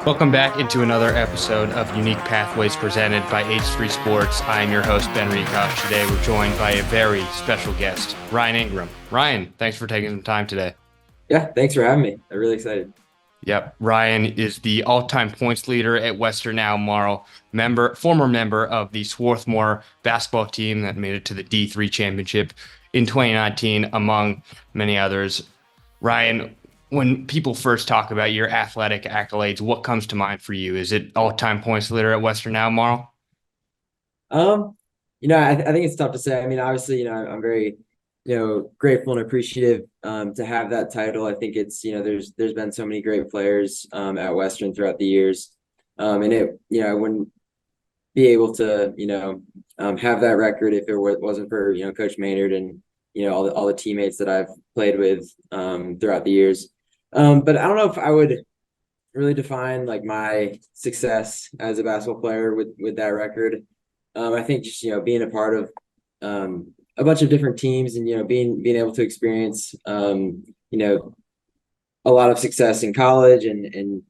Welcome back into another episode of Unique Pathways presented by H3 Sports. I am your host, Ben Rekosh. Today we're joined by a very special guest, Ryan Ingram. Ryan, thanks for taking some time today. Yeah, thanks for having me. I'm really excited. Yep, Ryan is the all-time points leader at Western Albemarle, former member of the Swarthmore basketball team that made it to the D3 championship in 2019, among many others. Ryan, when people first talk about your athletic accolades, what comes to mind for you? Is it all-time points leader at Western Albemarle? Um, I think it's tough to say. I mean, obviously, I'm very, grateful and appreciative to have that title. I think it's, there's been so many great players at Western throughout the years. I wouldn't be able to, have that record if it wasn't for, Coach Maynard and, all the teammates that I've played with throughout the years. But I don't know if I would really define like my success as a basketball player with that record. I think just being a part of a bunch of different teams and being able to experience a lot of success in college and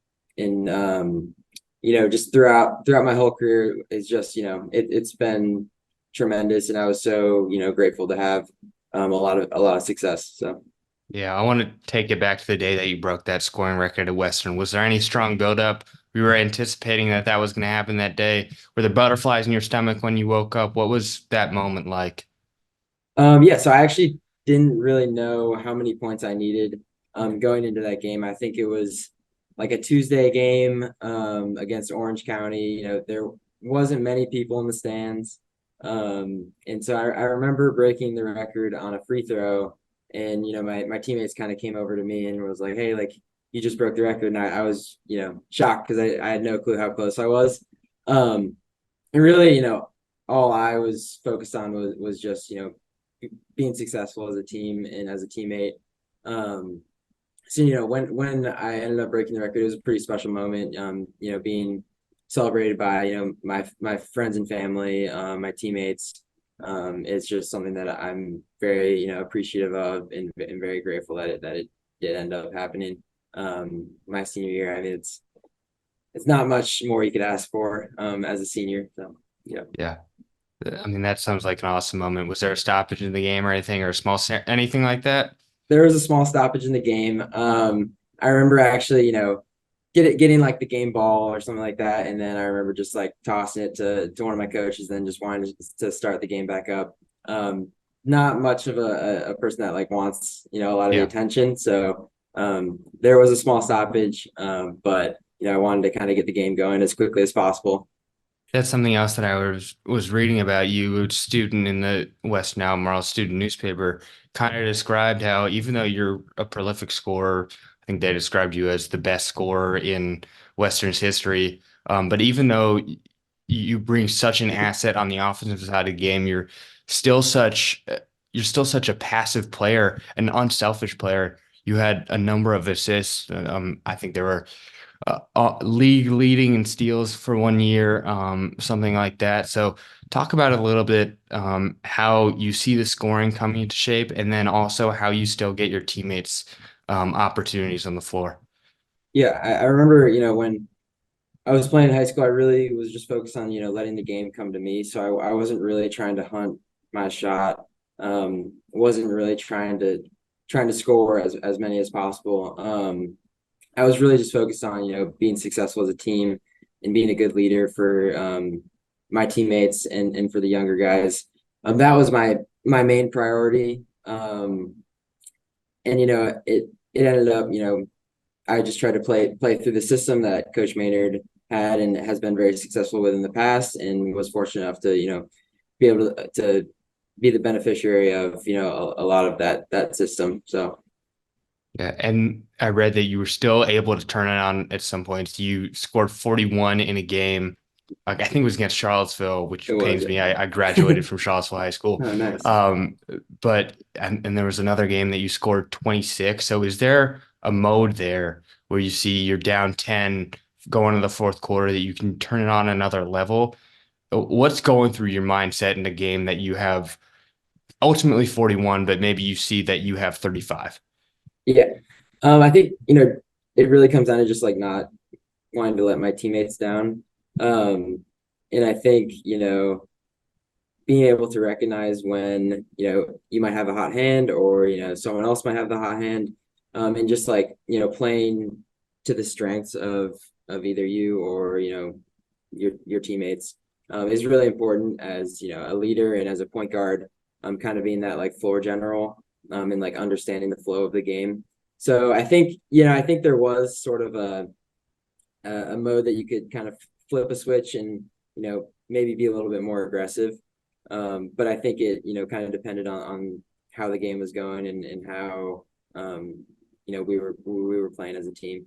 just throughout my whole career is just it's been tremendous, and I was so grateful to have a lot of success. So. Yeah, I want to take it back to the day that you broke that scoring record at Western. Was there any strong buildup? We were anticipating that was going to happen that day. Were there butterflies in your stomach when you woke up? What was that moment like? Yeah, so I actually didn't really know how many points I needed going into that game. I think it was like a Tuesday game against Orange County. There wasn't many people in the stands. And so I remember breaking the record on a free throw, and my teammates kind of came over to me and was like, "Hey, like you just broke the record." And I was shocked because I had no clue how close I was. And really, all I was focused on was just being successful as a team and as a teammate. So when I ended up breaking the record, it was a pretty special moment. Being celebrated by my friends and family, my teammates. It's just something that I'm very appreciative of and very grateful that it did end up happening my senior year. I mean, it's not much more you could ask for as a senior. So yeah. Yeah. I mean, that sounds like an awesome moment. Was there a stoppage in the game or anything or a anything like that? There was a small stoppage in the game. I remember actually, getting like the game ball or something like that, and then I remember just like tossing it to one of my coaches, then just wanting to start the game back up. Not much of a person that like wants a lot of the Yeah. attention, so there was a small stoppage, but I wanted to kind of get the game going as quickly as possible. That's something else that I was reading about you. A student in the West Albemarle student newspaper kind of described how even though you're a prolific scorer, I think they described you as the best scorer in Western's history. But even though you bring such an asset on the offensive side of the game, still such you're still such a passive player, an unselfish player. You had a number of assists. I think there were league leading in steals for 1 year, something like that. So talk about a little bit how you see the scoring coming into shape, and then also how you still get your teammates opportunities on the floor. Yeah, I remember when I was playing in high school, I really was just focused on, letting the game come to me. So I wasn't really trying to hunt my shot. Wasn't really trying to score as many as possible. I was really just focused on, being successful as a team and being a good leader for my teammates and for the younger guys. That was my main priority. And it ended up, I just tried to play through the system that Coach Maynard had and has been very successful with in the past, and was fortunate enough to be able to be the beneficiary of a lot of that system. So Yeah, and I read that you were still able to turn it on at some points. You scored 41 in a game. Like, I think it was against Charlottesville, it which was pains me. I graduated from Charlottesville High School. oh nice. Um, but and there was another game that you scored 26. So is there a mode there where you see you're down 10 going to the fourth quarter that you can turn it on another level? What's going through your mindset in a game that you have ultimately 41, but maybe you see that you have 35? Yeah. I think it really comes down to just like not wanting to let my teammates down. And I think, being able to recognize when, you might have a hot hand or, someone else might have the hot hand, and just like, playing to the strengths of either you or, your teammates, is really important as, a leader and as a point guard, kind of being that like floor general, and like understanding the flow of the game. So I think there was sort of a mode that you could kind of flip a switch and, maybe be a little bit more aggressive. But I think it, kind of depended on how the game was going and how, we were playing as a team.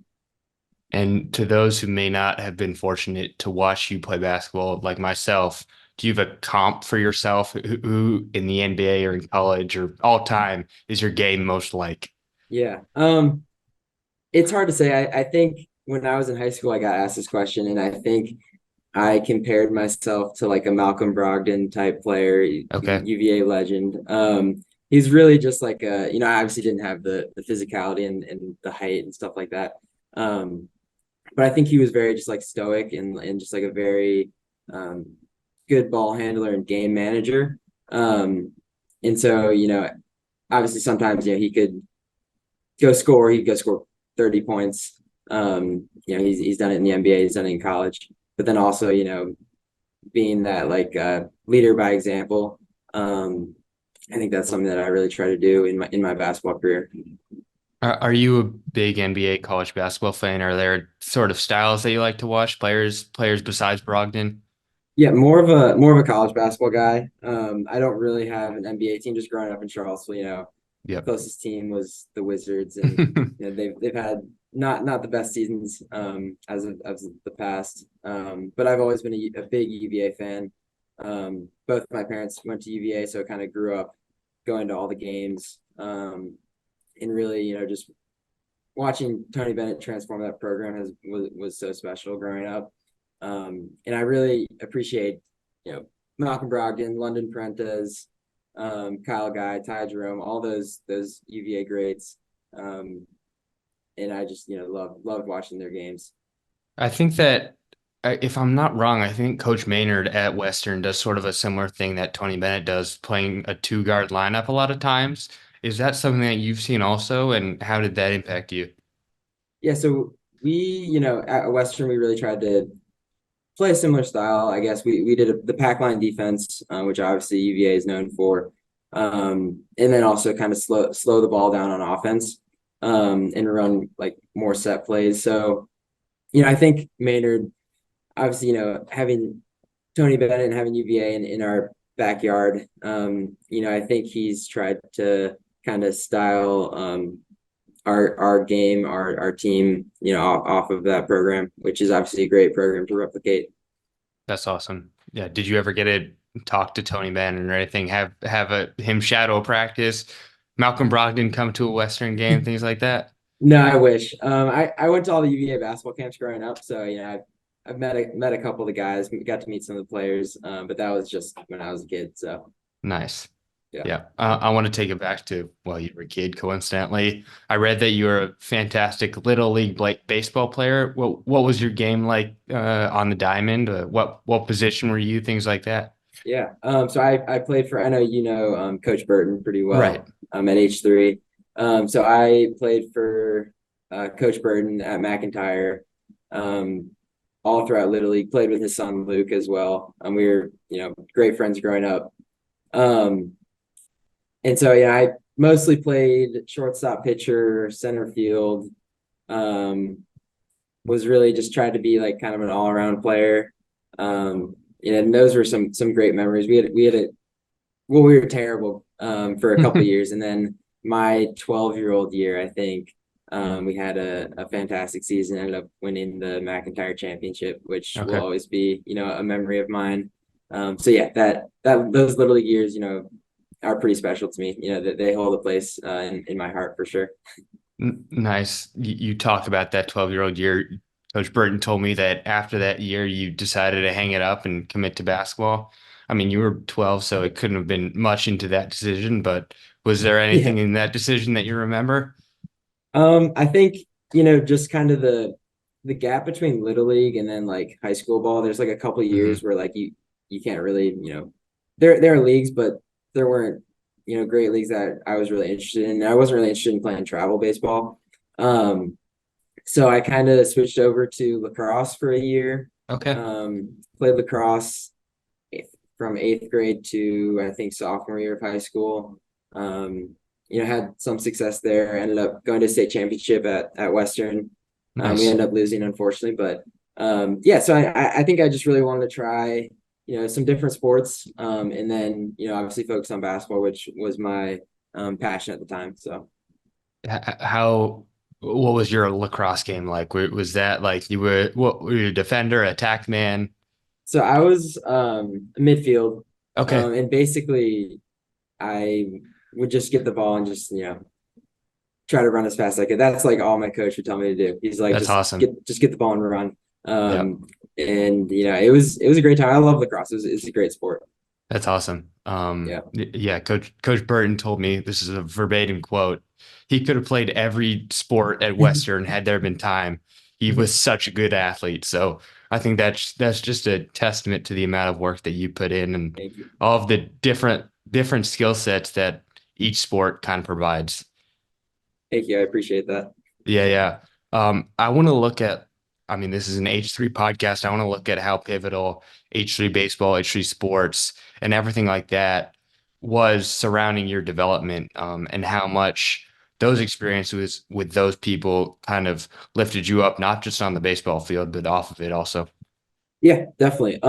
And to those who may not have been fortunate to watch you play basketball, like myself, do you have a comp for yourself who in the NBA or in college or all time is your game most like? Yeah. It's hard to say. I think when I was in high school, I got asked this question, and I think I compared myself to like a Malcolm Brogdon type player, Okay. UVA legend. He's really just like I obviously didn't have the physicality and the height and stuff like that. Um, but I think he was very just like stoic and just like a very um, good ball handler and game manager. Um, and so, obviously sometimes, he could he'd go score 30 points. He's done it in the NBA, he's done it in college. But then also, being that like leader by example, um, I think that's something that I really try to do in my basketball career. Are you a big NBA college basketball fan? Are there sort of styles that you like to watch, players besides Brogdon? Yeah, more of a college basketball guy. I don't really have an NBA team. Just growing up in Charlottesville, Yep. closest team was the Wizards, and they've had not the best seasons as of the past. But I've always been a big UVA fan. Both my parents went to UVA, so I kind of grew up going to all the games, and really, just watching Tony Bennett transform that program was so special growing up. And I really appreciate, Malcolm Brogdon, London Prentes, Kyle Guy, Ty Jerome, all those UVA greats. Um, and I just, love watching their games. I think that if I'm not wrong, I think Coach Maynard at Western does sort of a similar thing that Tony Bennett does, playing a two guard lineup a lot of times. Is that something that you've seen also, and how did that impact you? Yeah, so we, at Western, we really tried to play a similar style. I guess we did the pack line defense, which obviously UVA is known for, and then also kind of slow the ball down on offense, and run like more set plays. So, I think Maynard, obviously, having Tony Bennett and having UVA in our backyard, I think he's tried to kind of style our game, our team, off of that program, which is obviously a great program to replicate. That's awesome. Yeah. Did you ever get to talk to Tony Bennett or anything? Have him shadow practice, Malcolm Brogdon come to a Western game, things like that? No, I wish. I went to all the UVA basketball camps growing up, so I've met a couple of the guys, got to meet some of the players, but that was just when I was a kid. So Nice. yeah, Yeah. I want to take it back to while you were a kid, coincidentally. I read that you were a fantastic little league baseball player. What was your game like on the diamond? What position were you? Things like that. yeah. So I played for, I know Coach Burton pretty Right. well. At h 3. So I played for Coach Burton at McIntyre, um, all throughout Little League. Played with his son Luke as well. We were great friends growing up. Um, And so, yeah, I mostly played shortstop, pitcher, center field. Um, was really just tried to be like kind of an all around player. And those were some great memories. We were terrible for a couple of years, and then my 12-year-old year, I think, we had a fantastic season. Ended up winning the McIntyre Championship, which will Okay. always be a memory of mine. So yeah, that those little league years, are pretty special to me. That they hold a place in my heart for sure. Nice. You talk about that 12-year-old year. Coach Burton told me that after that year, you decided to hang it up and commit to basketball. I mean, you were 12, so it couldn't have been much into that decision, but was there anything Yeah. in that decision that you remember? I think, just kind of the gap between little league and then like high school ball, there's like a couple of Hmm. years where like you can't really, there are leagues, but there weren't, great leagues that I was really interested in. I wasn't really interested in playing travel baseball. Um, so I kind of switched over to lacrosse for a year. Okay. Played lacrosse from eighth grade to I think sophomore year of high school. Had some success there. Ended up going to state championship at Western. We Nice. ended up losing, unfortunately, but yeah. So I think I just really wanted to try, some different sports, and then obviously focus on basketball, which was my passion at the time. So. How, what was your lacrosse game like? Was that like what were you a defender, attack man? So I was midfield, Okay. and basically I would just get the ball and just try to run as fast as I could. That's like all my coach would tell me to do. He's like, That's awesome. just get the ball and run. Yep. And it was a great time. I love lacrosse. It's a great sport. That's awesome. Yeah. Yeah, Coach Burton told me this is a verbatim quote. He could have played every sport at Western had there been time. He was such a good athlete. So I think that's just a testament to the amount of work that you put in and Thank you. all of the different skill sets that each sport kind of provides. Thank you. I appreciate that. Yeah, yeah. I want to look at, I mean, this is an H3 podcast. I want to look at how pivotal H3 baseball, H3 sports, and everything like that was surrounding your development, and how much those experiences with those people kind of lifted you up, not just on the baseball field, but off of it also. Yeah, definitely.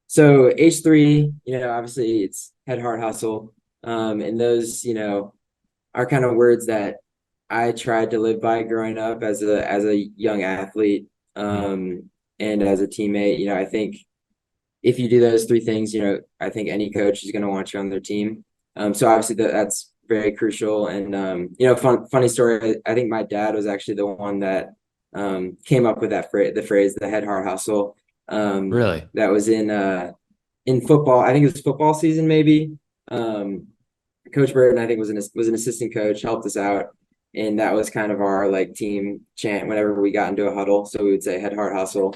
So H3, obviously it's head, heart, hustle. And those, are kind of words that I tried to live by growing up as a young athlete, Mhm. and as a teammate. I think if you do those three things, I think any coach is going to want you on their team. So obviously that's very crucial. And funny story. I think my dad was actually the one that came up with the phrase, the head heart hustle. Really? That was in football. I think it was football season, maybe. Um, Coach Burton, I think, was an assistant coach, helped us out, and that was kind of our like team chant whenever we got into a huddle. So we would say head heart hustle.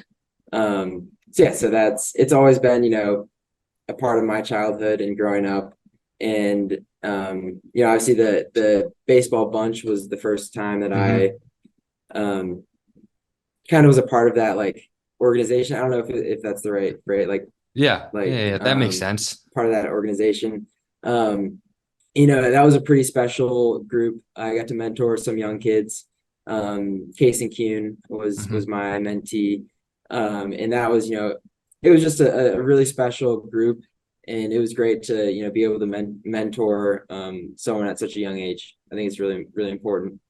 So yeah, so it's always been a part of my childhood and growing up, and obviously the baseball bunch was the first time that Hmm. I um kind of was a part of that like organization. I don't know if that's the right like Yeah, yeah, like yeah. That makes um sense. part of that organization. Um, that was a pretty special group. I got to mentor some young kids. Case and Kuhn was Hmm. my mentee. And that was, it was just a really special group. And it was great to, be able to mentor someone at such a young age. I think it's really, really important.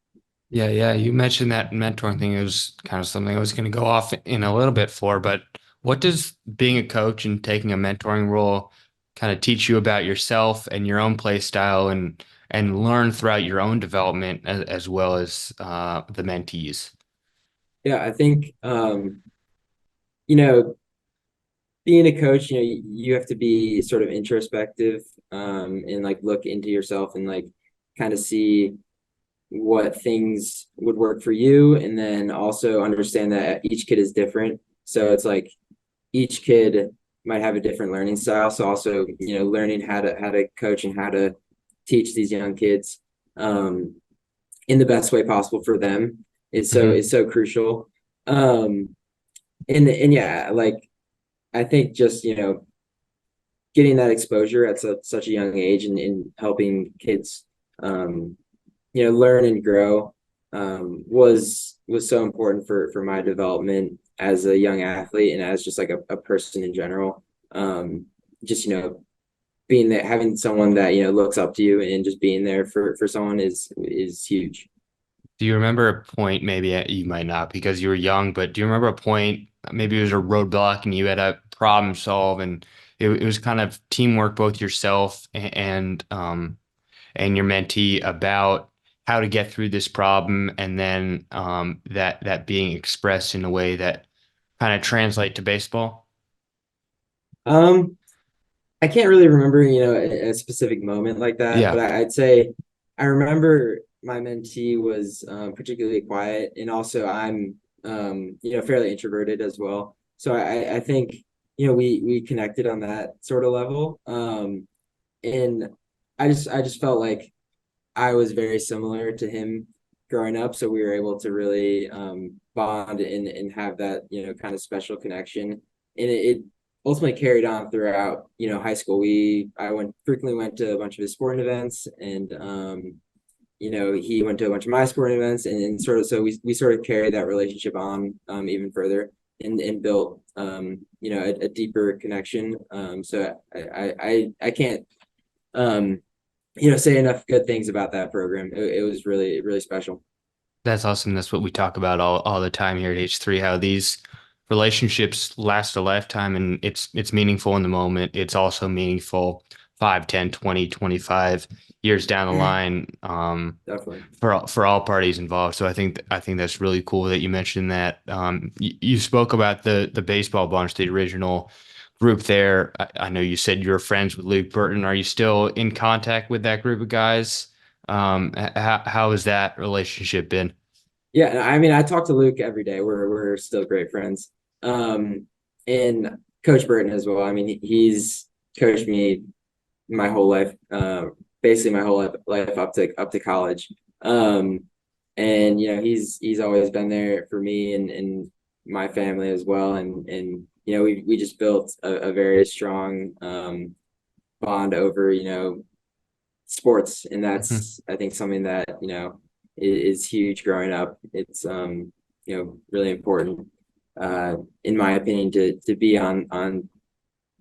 Yeah, yeah. You mentioned that mentoring thing is kind of something I was going to go off in a little bit for, but what does being a coach and taking a mentoring role kind of teach you about yourself and your own play style and learn throughout your own development as well as the mentees? Yeah, I think, you know, being a coach, you have to be sort of introspective, and like look into yourself and like kind of see what things would work for you, and then also understand that each kid is different. So it's like each kid might have a different learning style. So also, learning how to coach and how to teach these young kids um, in the best way possible for them Hmm. is so crucial. Um, and yeah, like I think just getting that exposure at such a young age and helping kids learn and grow was so important for my development as a young athlete and as just like a person in general. Just being there, having someone that looks up to you and just being there for someone is huge. Do you remember a point, maybe you might not because you were young, but do you remember a point, maybe it was a roadblock and you had a problem solve and it was kind of teamwork, both yourself and your mentee about how to get through this problem and then that being expressed in a way that kind of translate to baseball? um I can't really remember a specific moment like that, but Yeah. I'd say I remember my mentee was particularly quiet, and also I'm fairly introverted as well. So I think, we connected on that sort of level. And I just felt like I was very similar to him growing up, so we were able to really bond and have that kind of special connection, and it ultimately carried on throughout high school. I went frequently went to a bunch of his sporting events, and he went to a bunch of my sporting events, and sort of so we sort of carried that relationship on even further and built a deeper connection. So I can't say enough good things about that program. It was really, really special. That's awesome. That's what we talk about all the time here at H3, how these relationships last a lifetime and it's meaningful in the moment. It's also meaningful 5, 10, 20, 25 years down the line Definitely. for all parties involved. So I think that's really cool that you mentioned that. You spoke about the baseball bunch, the original group there. I know you said you were friends with Luke Burton. Are you still in contact with that group of guys? How has that relationship been? Yeah, I mean, I talk to Luke every day. We're still great friends. And Coach Burton as well. I mean, he's coached me my whole life, basically my whole life up to college. And he's always been there for me and my family as well. And we just built a very strong bond over sports, and Mhm. that's I think something that is huge growing up. It's really important, in my opinion, to be on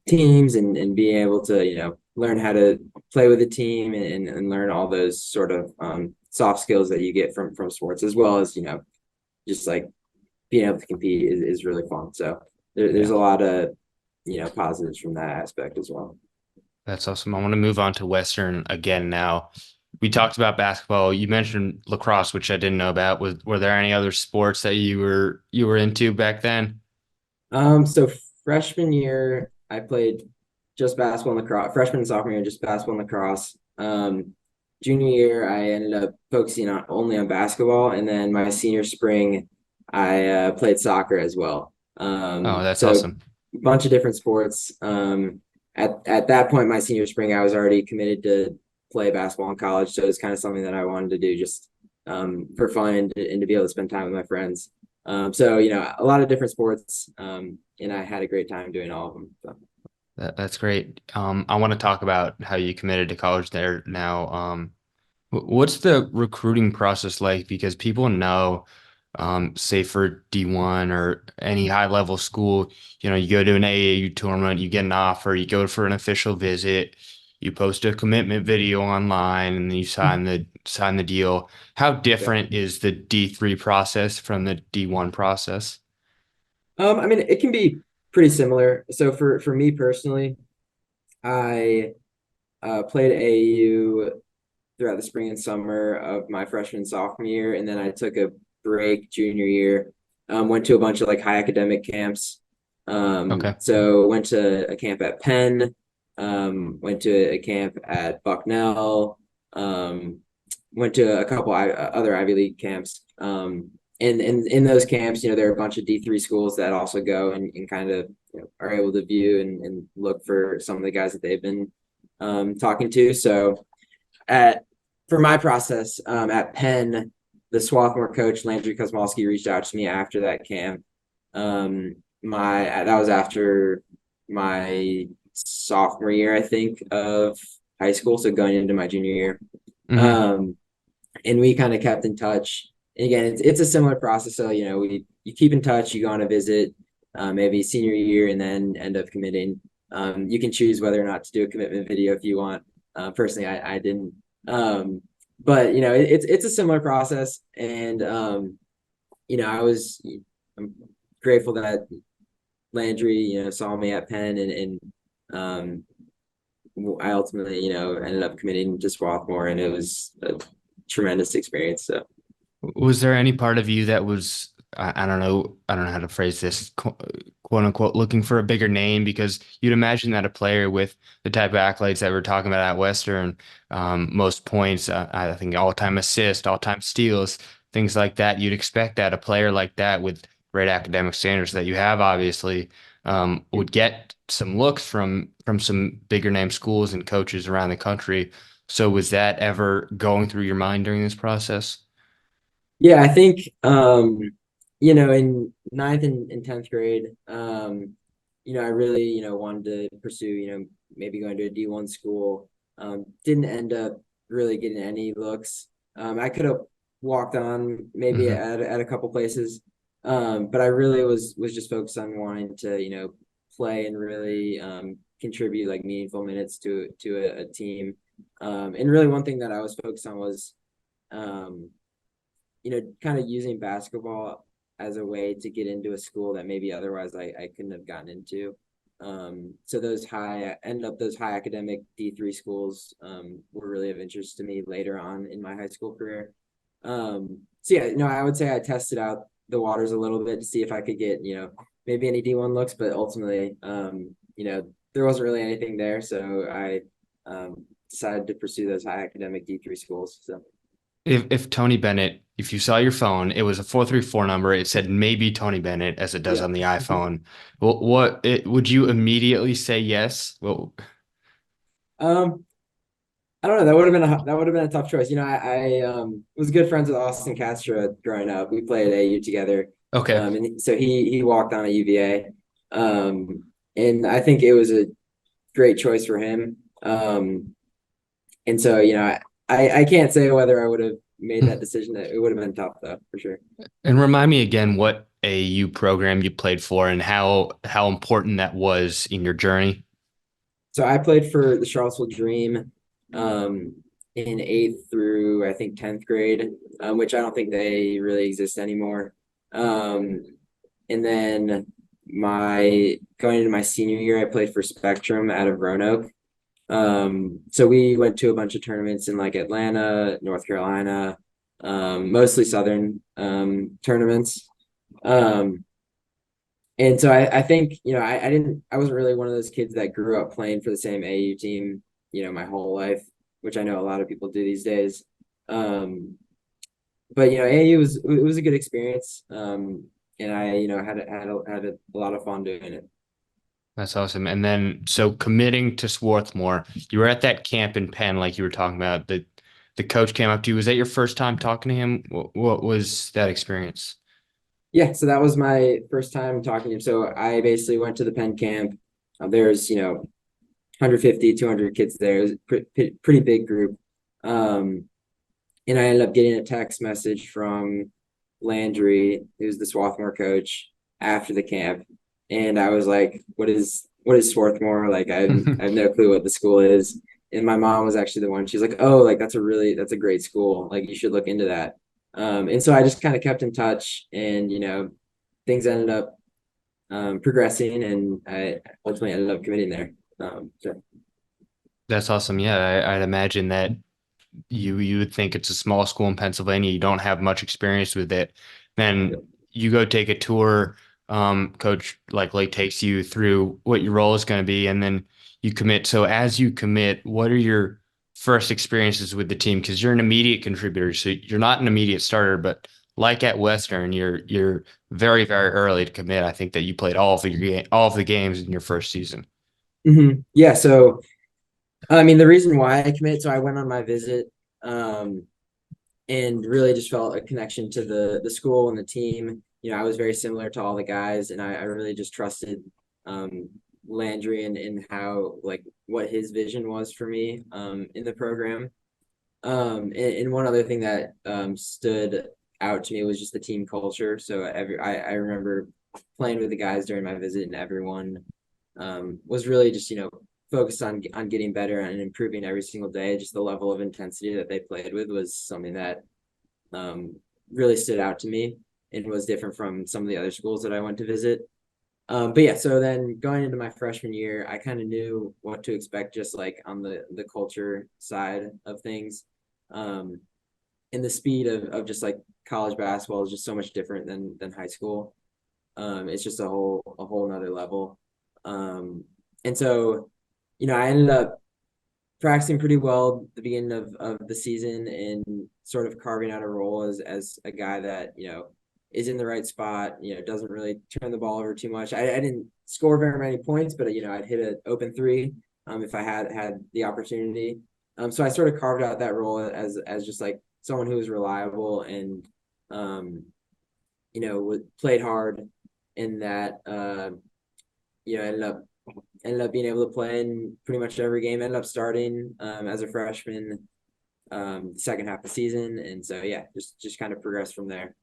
teams and being able to learn how to play with a team and learn all those sort of soft skills that you get from sports, as well as just like being able to compete is really fun. So there's Yeah. a lot of positives from that aspect as well. That's awesome. I want to move on to Western again now. We talked about basketball. You mentioned lacrosse, which I didn't know about. Were there any other sports that you were into back then? So freshman year, I played just basketball and lacrosse. Freshman and sophomore year, just basketball and lacrosse. Junior year, I ended up focusing on only on basketball, and then my senior spring, I played soccer as well. Oh, that's So awesome. a bunch of different sports. At that point, my senior spring, I was already committed to play basketball in college, so it's kind of something that I wanted to do just for fun and to be able to spend time with my friends. So a lot of different sports, and I had a great time doing all of them. So. That's great. I want to talk about how you committed to college there now. What's the recruiting process like? Because people know, say for D1 or any high level school, you go to an AAU tournament, you get an offer, you go for an official visit, you post a commitment video online, and then you sign the deal. How Yeah. different is the D3 process from the D1 process? I mean, it can be pretty similar. So for me personally, I played AAU throughout the spring and summer of my freshman and sophomore year, and then I took a break junior year. Went to a bunch of like high academic camps. Okay. So went to a camp at Penn, went to a camp at Bucknell, went to a couple other Ivy League camps. And in those camps, there are a bunch of D3 schools that also go and kind of are able to view and look for some of the guys that they've been talking to. So at for my process at Penn, the Swarthmore coach Landry Kosmolsky reached out to me after that camp. My That was after my sophomore year, I think, of high school, so going into my junior year. Hmm. Um, and we kind of kept in touch. And again, it's a similar process. So we you keep in touch, you go on a visit, maybe senior year, and then end up committing. You can choose whether or not to do a commitment video if you want. Personally, I didn't. Um, but it's a similar process, and I'm grateful that Landry saw me at Penn, and I ultimately ended up committing to Swarthmore, and it was a tremendous experience. So. Was there any part of you that was, I don't know how to phrase this, quote unquote, looking for a bigger name? Because you'd imagine that a player with the type of accolades that we're talking about at Western, most points, I think all-time assists, all-time steals, things like that, you'd expect that a player like that with great academic standards that you have, obviously, would get some looks from some bigger name schools and coaches around the country. So was that ever going through your mind during this process? Yeah, I think in ninth and 10th grade, I really, wanted to pursue, maybe going to a D1 school. Didn't end up really getting any looks. I could have walked on maybe Hmm. at a couple places. But I really was just focused on wanting to, play and really contribute like meaningful minutes to a team. And really one thing that I was focused on was um kind of using basketball as a way to get into a school that maybe otherwise I couldn't have gotten into. So those high academic D3 schools were really of interest to me later on in my high school career. So yeah, I would say I tested out the waters a little bit to see if I could get, maybe any D1 looks, but ultimately, there wasn't really anything there. So I decided to pursue those high academic D3 schools. So If Tony Bennett, if you saw your phone, it was a 434 number. It said maybe Tony Bennett, as it does yeah. on the iPhone. Would you immediately say yes? Well, Um, I don't know. That would have been a tough choice. I was good friends with Austin Castro growing up. We played AU together. okay. And so he walked on at UVA. And I think it was a great choice for him. And so I can't say whether I would have made that decision. It would have been tough though, for sure. And remind me again what AU program you played for and how important that was in your journey. So I played for the Charlottesville Dream um, in eighth through I think 10th grade, which I don't think they really exist anymore. Um, and then my going into my senior year, I played for Spectrum out of Roanoke. So we went to a bunch of tournaments in like Atlanta, North Carolina, mostly Southern tournaments. Um, and so I think, I wasn't really one of those kids that grew up playing for the same AU team, my whole life, which I know a lot of people do these days. Um, but AU it was a good experience. And I, had a lot of fun doing it. That's awesome. And then, so committing to Swarthmore, you were at that camp in Penn, like you were talking about. The coach came up to you. Was that your first time talking to him? What was that experience? Yeah, so that was my first time talking to him. So I basically went to the Penn camp. There's, 150, 200 kids there. It was a pretty big group. Um, and I ended up getting a text message from Landry, who's the Swarthmore coach, after the camp. And I was like, what is Swarthmore? Like I have no clue what the school is. And my mom was actually the one. She's like, oh, like that's a great school. Like you should look into that. And so I just kind of kept in touch and things ended up progressing and I ultimately ended up committing there. So That's awesome. Yeah, I'd imagine that you would think it's a small school in Pennsylvania. You don't have much experience with it. Then yeah. you go take a tour. Coach likely takes you through what your role is going to be, and then you commit. So as you commit, what are your first experiences with the team? Because you're an immediate contributor, so you're not an immediate starter, but like at Western, you're very, very early to commit. I think that you played all of the games in your first season. Yeah, so I mean the reason why I committed, so I went on my visit um and really just felt a connection to the school and the team. I was very similar to all the guys, and I really just trusted um, Landry and how like what his vision was for me in the program. And one other thing that stood out to me was just the team culture. So I remember playing with the guys during my visit, and everyone was really just focused on getting better and improving every single day. Just the level of intensity that they played with was something that um, really stood out to me and was different from some of the other schools that I went to visit. But yeah, so then going into my freshman year, I kind of knew what to expect, just like on the culture side of things. Um, and the speed of just like college basketball is just so much different than high school. It's just a whole nother level. And so, I ended up practicing pretty well at the beginning of the season and sort of carving out a role as a guy that is in the right spot, doesn't really turn the ball over too much. I didn't score very many points, but I'd hit an open three if I had the opportunity. So I sort of carved out that role as just like someone who was reliable and played hard, in that ended up being able to play in pretty much every game. Ended up starting as a freshman second half of the season, and so yeah, just kind of progressed from there.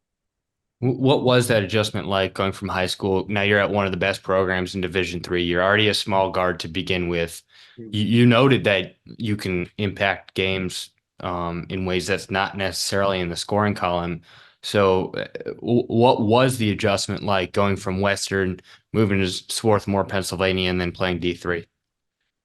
What was that adjustment like going from high school? Now you're at one of the best programs in Division III. You're already a small guard to begin with. You noted that you can impact games in ways that's not necessarily in the scoring column. So, what was the adjustment like going from Western, moving to Swarthmore, Pennsylvania, and then playing D3?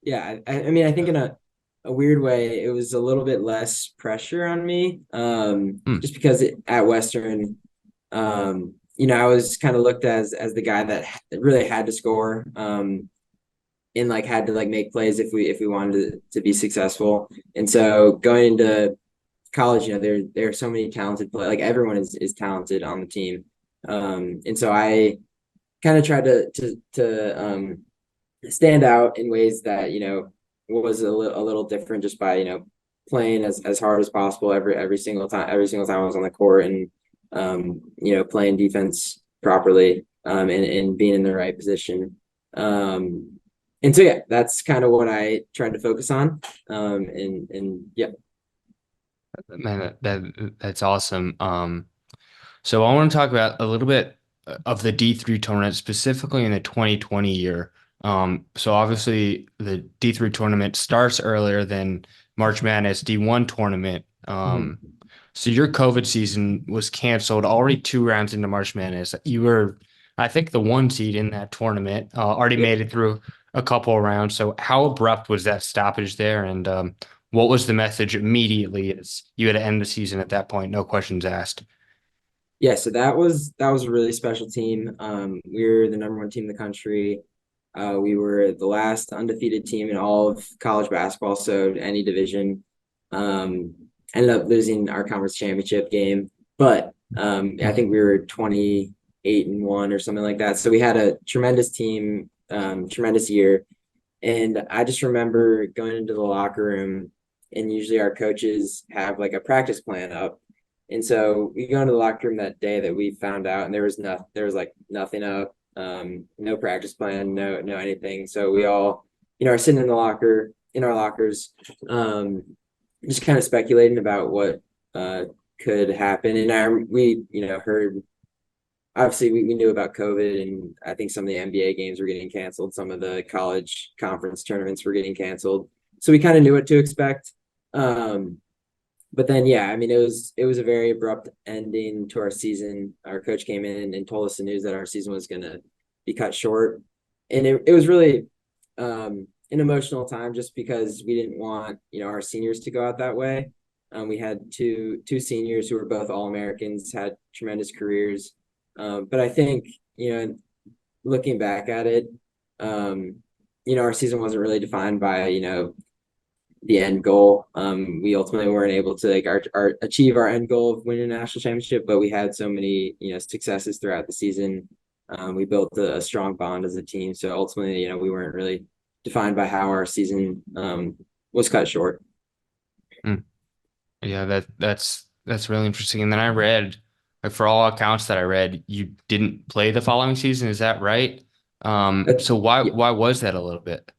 Yeah, I mean, I think in a weird way, it was a little bit less pressure on me, Hmm. just because at Western, I was kind of looked as the guy that really had to score, and like had to like make plays if we wanted to be successful. And so going into college, there are so many talented players. Like everyone is talented on the team, and so I kind of tried to stand out in ways that was a little different, just by playing as hard as possible every single time I was on the court, and playing defense properly, and being in the right position. And so yeah, that's kind of what I tried to focus on. And yeah. Man, that's awesome. So I want to talk about a little bit of the D3 tournament, specifically in the 2020 year. So obviously the D3 tournament starts earlier than March Madness D1 tournament. Mhm. So your COVID season was canceled already 2 rounds into March Madness. You were, I think, the 1 seed in that tournament, already Yeah. made it through a couple of rounds. So how abrupt was that stoppage there? And what was the message immediately as you had to end the season at that point? No questions asked. Yeah, so that was a really special team. We were the number one team in the country. We were the last undefeated team in all of college basketball, so any division. Um, Ended up losing our conference championship game, but I think we were 28-1 or something like that. So we had a tremendous team, tremendous year. And I just remember going into the locker room, and usually our coaches have like a practice plan up. And so we go into the locker room that day that we found out, and there was like nothing up, no practice plan, no anything. So we all, are sitting in our lockers, just kind of speculating about what could happen. And we, heard, obviously we knew about COVID, and I think some of the NBA games were getting canceled. Some of the college conference tournaments were getting canceled. So we kind of knew what to expect. Um, but then, yeah, I mean, it was a very abrupt ending to our season. Our coach came in and told us the news that our season was going to be cut short. And it was really an emotional time, just because we didn't want, our seniors to go out that way. We had two seniors who were both All-Americans, had tremendous careers. But I think, looking back at it, our season wasn't really defined by, the end goal. We ultimately weren't able to like achieve our end goal of winning a national championship, but we had so many, successes throughout the season. We built a strong bond as a team. So ultimately, we weren't really defined by how our season was cut short. Hmm. Yeah, that's really interesting. And then I read, like for all accounts that I read, you didn't play the following season. Is that right? So why Yeah. why was that a little bit?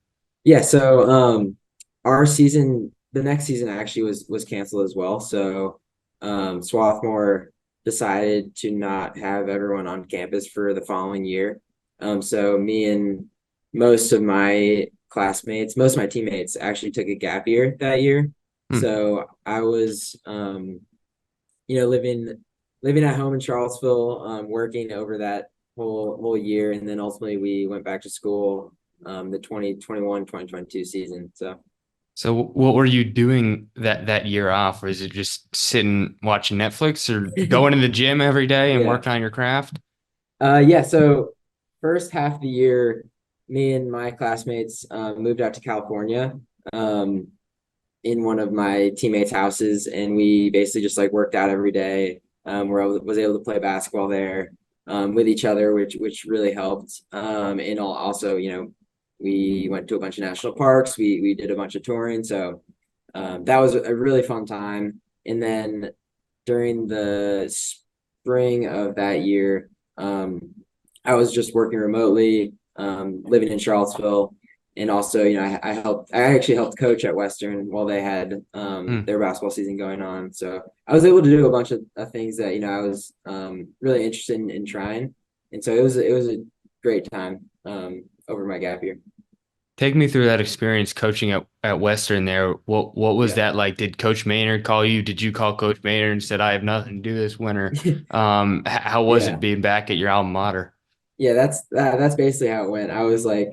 Yeah, so our season, the next season actually was canceled as well. So Swarthmore decided to not have everyone on campus for the following year. So me and most of my teammates actually took a gap year that year. Hmm. So I was living at home in Charlottesville, working over that whole year, and then ultimately we went back to school the 2022 season. So So what were you doing that year off? Or is it just sitting watching Netflix or going to the gym every day and yeah. working on your craft? Yeah, so first half of the year, me and my classmates moved out to California, in one of my teammates' houses, and we basically just like worked out every day. where was able to play basketball there with each other, which really helped. And also, we went to a bunch of national parks. We did a bunch of touring, so that was a really fun time. And then during the spring of that year, I was just working remotely, living in Charlottesville. And also, I actually helped coach at Western while they had Mm. their basketball season going on. So I was able to do a bunch of things that, I was really interested in trying. And so it was a great time over my gap year. Take me through that experience coaching at Western there. What was Yeah. that like? Did Coach Maynard call you? Did you call Coach Maynard and said, I have nothing to do this winter? How was it Yeah. being back at your alma mater? Yeah, that's basically how it went. I was like,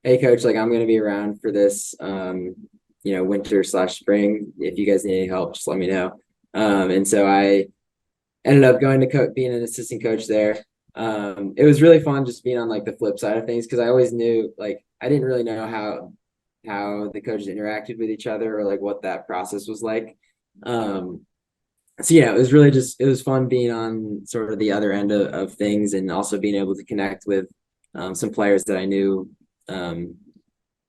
hey coach, like I'm gonna be around for this winter/spring. If you guys need any help, just let me know. And so I ended up going to being an assistant coach there. It was really fun just being on like the flip side of things because I always knew like I didn't really know how the coaches interacted with each other or like what that process was like. Um, so yeah, it was fun being on sort of the other end of things and also being able to connect with some players that I knew um,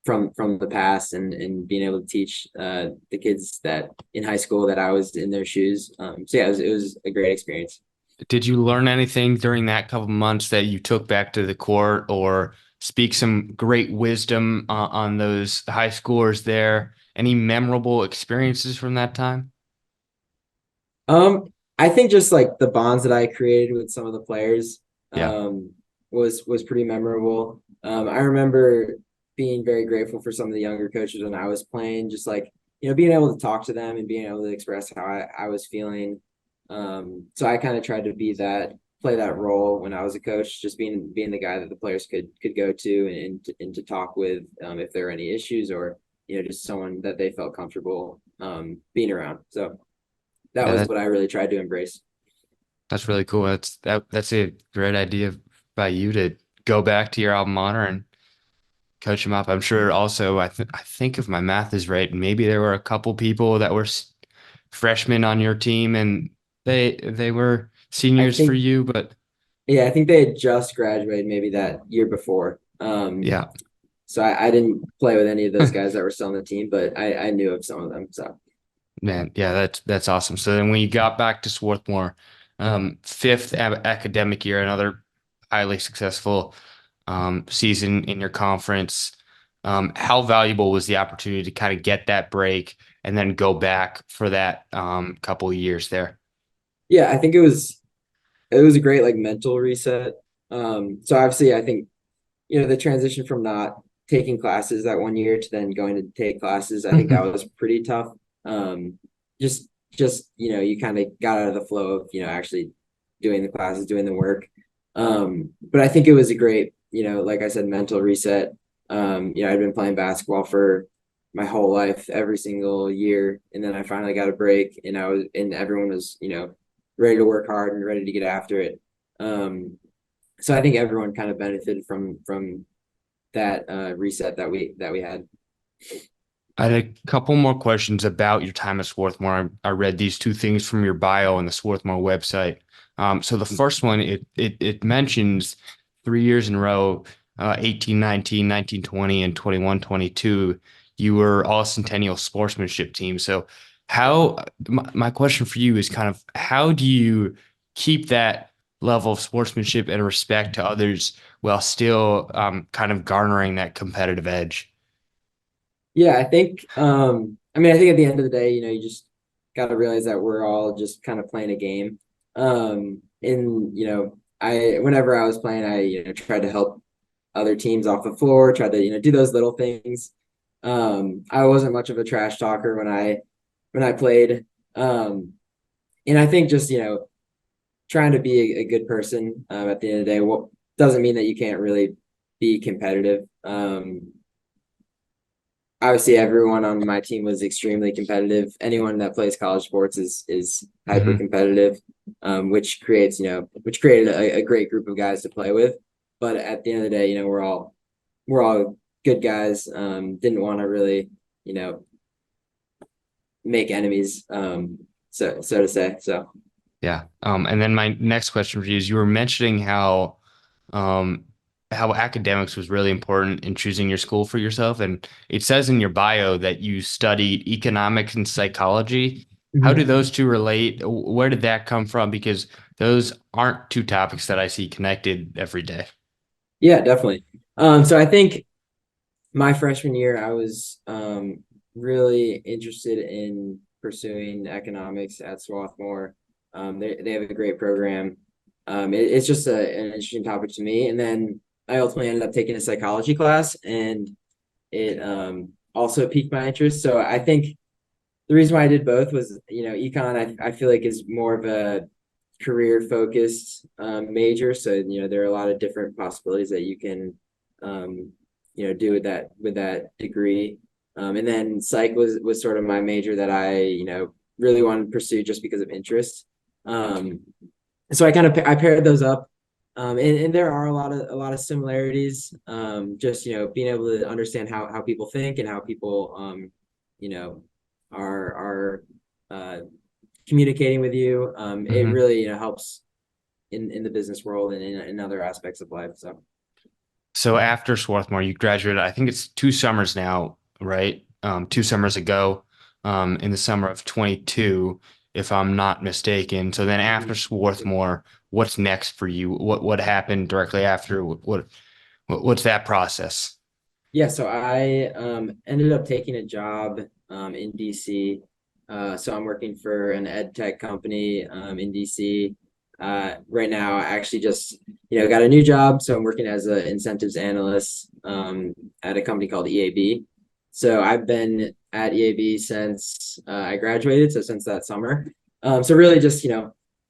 from the past and being able to teach the kids that in high school that I was in their shoes. So yeah, it was a great experience. Did you learn anything during that couple months that you took back to the court or speak some great wisdom on those high schoolers there? Any memorable experiences from that time? I think just like the bonds that I created with some of the players Yeah. was pretty memorable. I remember being very grateful for some of the younger coaches when I was playing, just like being able to talk to them and being able to express how I was feeling. So I kind of tried to play that role when I was a coach, just being the guy that the players could go to and to talk with if there are any issues or just someone that they felt comfortable being around. So that Yeah, was what I really tried to embrace. that's really cool. That's a great idea by you to go back to your alma mater and coach them up. I'm sure also I think if my math is right, maybe there were a couple people that were freshmen on your team and they were I seniors for think, you, but yeah, I think they had just graduated maybe that year before. yeah. So I didn't play with any of those guys that were still on the team, but I knew of some of them. So Man, yeah, that's awesome. So then when you got back to Swarthmore, fifth academic year, another highly successful season in your conference. How valuable was the opportunity to kind of get that break and then go back for that couple of years there? yeah, I think it was a great like mental reset. So obviously I think the transition from not taking classes that one year to then going to take classes, I think that was pretty tough. Um, just you kind of got out of the flow of actually doing the classes, doing the work. But I think it was a great like I said, mental reset. I'd been playing basketball for my whole life, every single year, and then I finally got a break, and everyone was ready to work hard and ready to get after it. So I think everyone kind of benefited from that reset that we had. I had a couple more questions about your time at Swarthmore. I read these two things from your bio on the Swarthmore website. So the first one, it mentions 3 years in a row, 18, 19, 19, 20, and 21, 22. You were all Centennial sportsmanship team. So my question for you is kind of how do you keep that level of sportsmanship and respect to others while still kind of garnering that competitive edge? Yeah, I think at the end of the day, you just got to realize that we're all just kind of playing a game. And I whenever I was playing, I tried to help other teams off the floor, tried to do those little things. I wasn't much of a trash talker when I played. And I think just trying to be a good person at the end of the day, what doesn't mean that you can't really be competitive. Obviously everyone on my team was extremely competitive. Anyone that plays college sports is hyper Hmm. competitive, which created a great group of guys to play with. But at the end of the day, we're all good guys. Didn't want to really, you know, make enemies, so to say. So Yeah. And then my next question for you is you were mentioning um, how academics was really important in choosing your school for yourself. And it says in your bio that you studied economics and psychology. How do Mhm. those two relate? Where did that come from? Because those aren't two topics that I see connected every day. Yeah, definitely. So I think my freshman year, I was really interested in pursuing economics at Swarthmore. They have a great program. It's just an interesting topic to me. And then I ultimately ended up taking a psychology class, and it also piqued my interest. So I think the reason why I did both was, econ, I feel like is more of a career focused major. So, there are a lot of different possibilities that you can, do with that degree. And then psych was sort of my major that I, really wanted to pursue just because of interest. Um, so I paired those up. And there are a lot of similarities. Just, being able to understand how people think and how people, you know, are communicating with you. It Mhm. really, helps in the business world and in other aspects of life. So So after Swarthmore, you graduated, I think it's 2 summers now, right? 2 summers ago, in the summer of 22, if I'm not mistaken. So then after Swarthmore, what's next for you? What happened directly after? What's that process? yeah, so I ended up taking a job in DC. So I'm working for an ed tech company in DC. Right now, I actually just got a new job, so I'm working as an incentives analyst at a company called EAB. So I've been at EAB since I graduated, so since that summer. So really just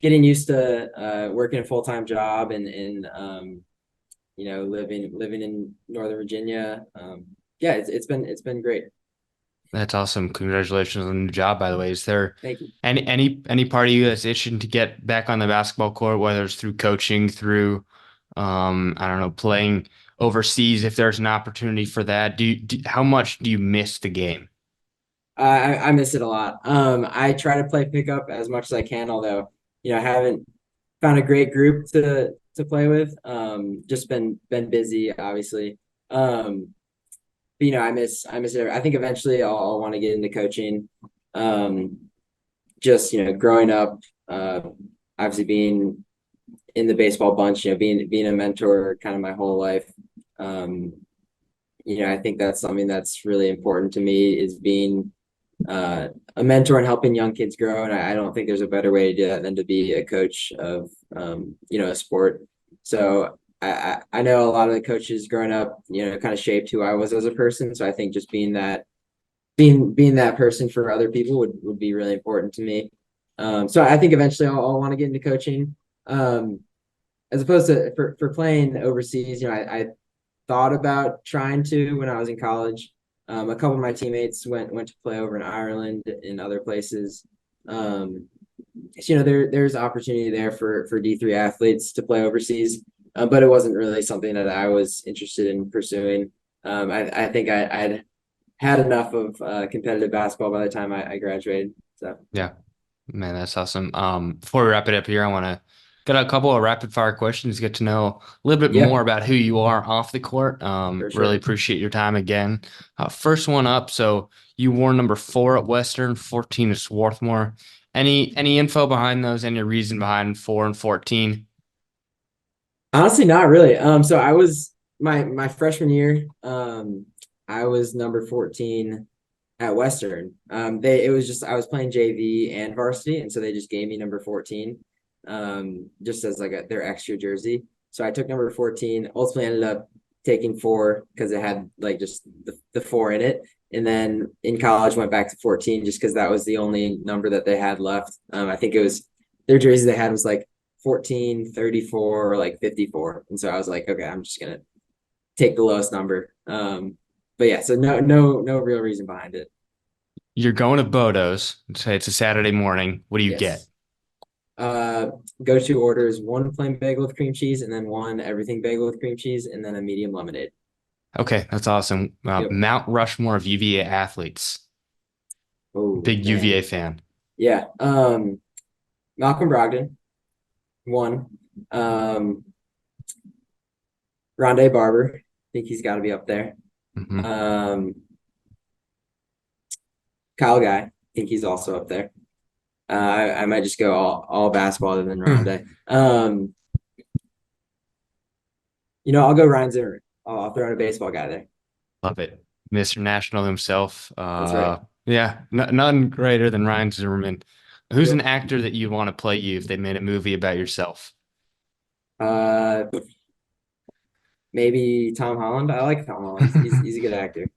getting used to working a full-time job and living in Northern Virginia. Yeah, it's been great. That's awesome. Congratulations on the new job, by the way. Is there Thank you. any part of you that's itching to get back on the basketball court, whether it's through coaching, through I don't know, playing overseas if there's an opportunity for that? How much do you miss the game? I miss it a lot. I try to play pickup as much as I can, although I haven't found a great group to play with. Just been busy, obviously. But I miss it. I think eventually I'll want to get into coaching. Um, just growing up, obviously being in the baseball bunch, being a mentor kind of my whole life. Um, I think that's something that's really important to me is being a mentor and helping young kids grow. And I don't think there's a better way to do that than to be a coach of, a sport. So I know a lot of the coaches growing up, kind of shaped who I was as a person. So I think just being that person for other people would be really important to me. So I think eventually I'll want to get into coaching. Um, as opposed to for playing overseas, I thought about trying to when I was in college. A couple of my teammates went to play over in Ireland and other places. Um, so, there's opportunity there for D3 athletes to play overseas, but it wasn't really something that I was interested in pursuing. I think I'd had enough of competitive basketball by the time I graduated. So Yeah. Man, that's awesome. Before we wrap it up here, I want to get a couple of rapid fire questions, get to know a little bit yeah, more about who you are off the court. for Really sure. appreciate your time again. First one up. So you wore number 4 at Western, 14 at Swarthmore. Any info behind those? Any reason behind 4 and 14? Honestly, not really. So I was my freshman year. I was number 14 at Western. It was just I was playing JV and varsity, and so they just gave me number 14, just as like their extra jersey. So I took number 14. Ultimately, ended up taking 4 because it had like just the 4 in it. And then in college, went back to 14 just because that was the only number that they had left. I think it was their jersey they had was like 14, 34, or like 54. And so I was like, okay, I'm just gonna take the lowest number. But yeah, so no real reason behind it. You're going to Bodo's. Say it's a Saturday morning. What do you get? Yes. Uh, Go-to orders one plain bagel with cream cheese and then one everything bagel with cream cheese and then a medium lemonade. Okay, that's awesome. Yep. Mount Rushmore of UVA athletes. Oh Big man. UVA fan. Yeah. Malcolm Brogdon, one. Um, Rondé Barber, I think he's got to be up there. Mhm. Um, Kyle Guy, I think he's also up there. I might just go all basketball other than Rondé. I'll go Ryan Zimmerman. I'll throw in a baseball guy there. Love it. Mr. National himself. That's right. Yeah, none greater than Ryan Zimmerman. Who's an Yep. actor that you'd want to play you if they made a movie about yourself? Uh, Maybe Tom Holland. I like Tom Holland. He's a good actor.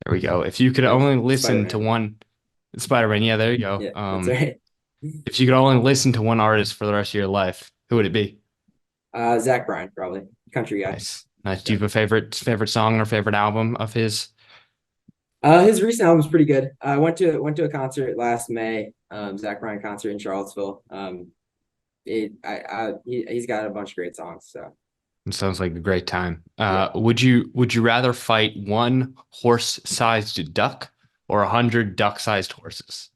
There we go. If you could Like only listen to Spider-Man. one Spider-Man, yeah, there you go. Yeah, that's right. If you could only listen to one artist for the rest of your life, who would it be? Zach Bryan, probably country guy. Nice. Nice. Do Yeah. you have a favorite song or favorite album of his? His recent album's pretty good. I went to a concert last May, Zach Bryan concert in Charlottesville. He's got a bunch of great songs. So It sounds like a great time. yeah, Would you rather fight one horse-sized duck or 100 duck-sized horses?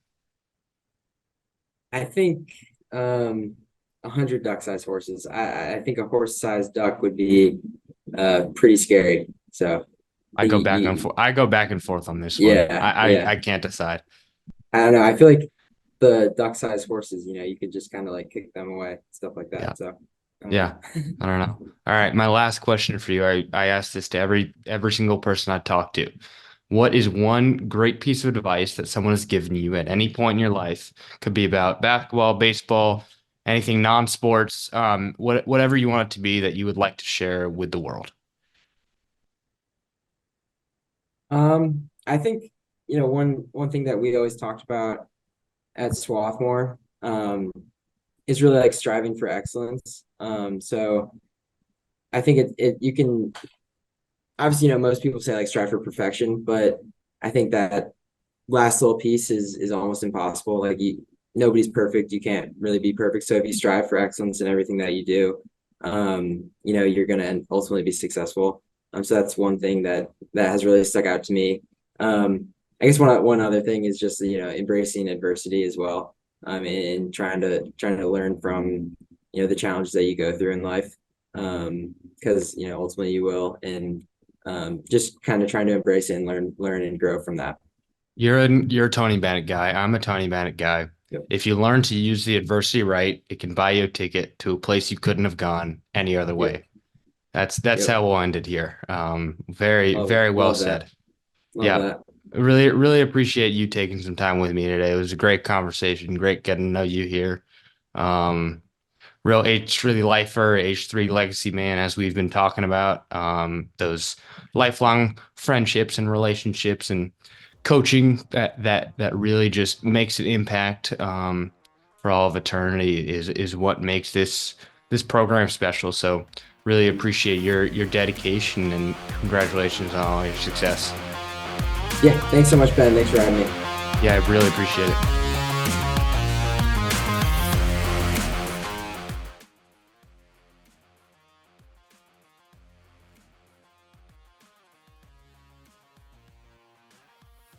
I think 100 duck-sized horses. I think a horse-sized duck would be pretty scary. So I I think go back and forth. I go back and forth on this one. yeah, yeah. I can't decide. I don't know. I feel like the duck-sized horses, you could just kind of like kick them away, stuff like Yeah. that. So I don't Yeah. know. I don't know. All right. My last question for you. I ask this to every single person I talk to. What is one great piece of advice that someone has given you at any point in your life? Could be about basketball, baseball, anything non-sports, whatever you want it to be that you would like to share with the world. I think one thing that we always talked about at Swarthmore, is really like striving for excellence. So I think it you can obviously most people say like strive for perfection, but I think that last little piece is almost impossible. Like nobody's perfect. You can't really be perfect. So if you strive for excellence in everything that you do, you're gonna ultimately be successful. So that's one thing that has really stuck out to me. I guess one other thing is just embracing adversity as well. And trying to learn from the challenges that you go through in life. Because ultimately you will, and just kind of trying to embrace it and learn and grow from that. You're a Tony Bennett guy. I'm a Tony Bennett guy. Yep. If you learn to use the adversity right, it can buy you a ticket to a place you couldn't have gone any other Yep. way. That's Yep. how we'll end it here. Very, Love very well love said. that. Love Yeah. that. Really, really appreciate you taking some time with me today. It was a great conversation. Great getting to know you here. Um, Real H3 lifer, H3 legacy man, as we've been talking about, those lifelong friendships and relationships and coaching that really just makes an impact for all of eternity is what makes this program special. So really appreciate your dedication and congratulations on all your success. Yeah. Thanks so much, Ben. Thanks for having me. Yeah, I really appreciate it.